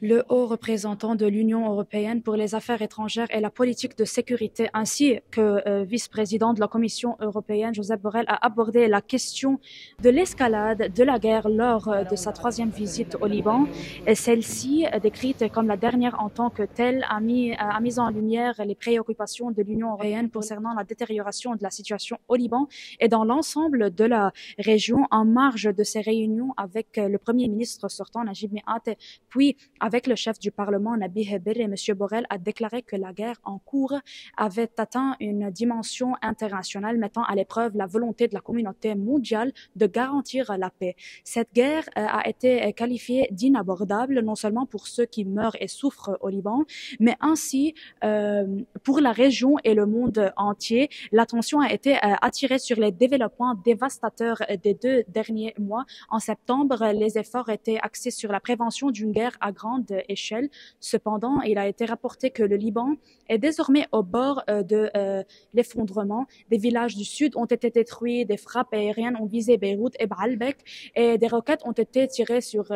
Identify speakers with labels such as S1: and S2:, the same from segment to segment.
S1: Le haut représentant de l'Union européenne pour les affaires étrangères et la politique de sécurité, ainsi que vice-président de la Commission européenne, Josep Borrell, a abordé la question de l'escalade de la guerre lors de sa troisième visite au Liban. Et celle-ci, décrite comme la dernière en tant que telle, a mis en lumière les préoccupations de l'Union européenne concernant la détérioration de la situation au Liban et dans l'ensemble de la région. En marge de ces réunions avec le Premier ministre sortant, Najib Mikati, puis avec le chef du Parlement, Nabih Berri, M. Borrell a déclaré que la guerre en cours avait atteint une dimension internationale, mettant à l'épreuve la volonté de la communauté mondiale de garantir la paix. Cette guerre a été qualifiée d'inabordable, non seulement pour ceux qui meurent et souffrent au Liban, mais ainsi pour la région et le monde entier. L'attention a été attirée sur les développements dévastateurs des 2 derniers mois. En septembre, les efforts étaient axés sur la prévention d'une guerre à grande échelle. Cependant, il a été rapporté que le Liban est désormais au bord de l'effondrement. Des villages du sud ont été détruits, des frappes aériennes ont visé Beyrouth et Baalbek et des roquettes ont été tirées sur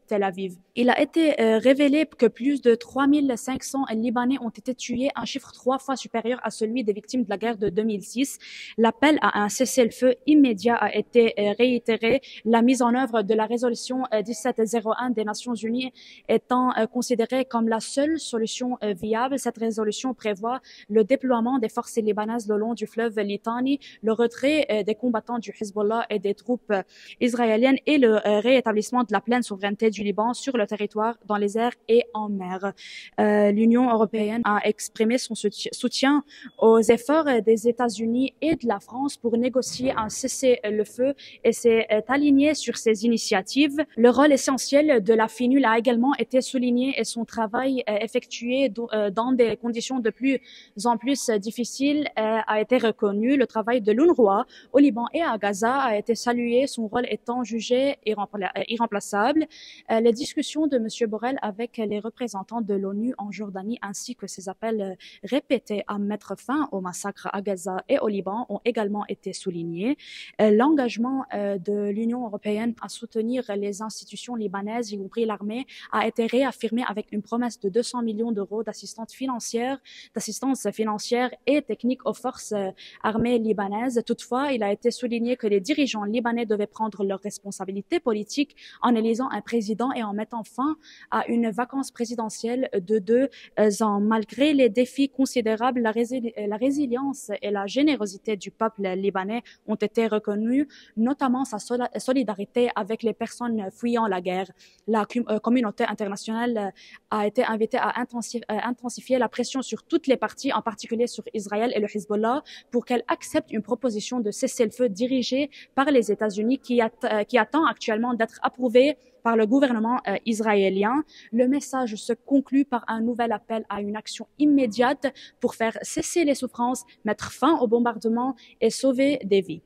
S1: Tel Aviv. Il a été révélé que plus de 3500 Libanais ont été tués, un chiffre 3 fois supérieur à celui des victimes de la guerre de 2006. L'appel à un cessez-le-feu immédiat a été réitéré. La mise en œuvre de la résolution 1701 des Nations Unies étant considérée comme la seule solution viable. Cette résolution prévoit le déploiement des forces libanaises le long du fleuve Litani, le retrait des combattants du Hezbollah et des troupes israéliennes et le réétablissement de la pleine souveraineté du Liban sur le territoire, dans les airs et en mer. L'Union européenne a exprimé son soutien aux efforts des États-Unis et de la France pour négocier un cessez-le-feu et s'est alignée sur ces initiatives. Le rôle essentiel de la FINUL a également été souligné et son travail effectué dans des conditions de plus en plus difficiles a été reconnu. Le travail de l'UNRWA au Liban et à Gaza a été salué, son rôle étant jugé irremplaçable. Les discussions de M. Borrell avec les représentants de l'ONU en Jordanie ainsi que ses appels répétés à mettre fin au massacre à Gaza et au Liban ont également été soulignés. L'engagement de l'Union européenne à soutenir les institutions libanaises, y compris l'armée, a été réaffirmé avec une promesse de 200 millions d'euros d'assistance financière et technique aux forces armées libanaises. Toutefois, il a été souligné que les dirigeants libanais devaient prendre leurs responsabilités politiques en élisant un président et en mettant fin à une vacance présidentielle de 2 ans. Malgré les défis considérables, la résilience et la générosité du peuple libanais ont été reconnus, notamment sa solidarité avec les personnes fuyant la guerre. La communauté internationale a été invitée à intensifier la pression sur toutes les parties, en particulier sur Israël et le Hezbollah, pour qu'elle accepte une proposition de cessez-le-feu dirigée par les États-Unis qui attend actuellement d'être approuvée par le gouvernement israélien. Le message se conclut par un nouvel appel à une action immédiate pour faire cesser les souffrances, mettre fin aux bombardements et sauver des vies.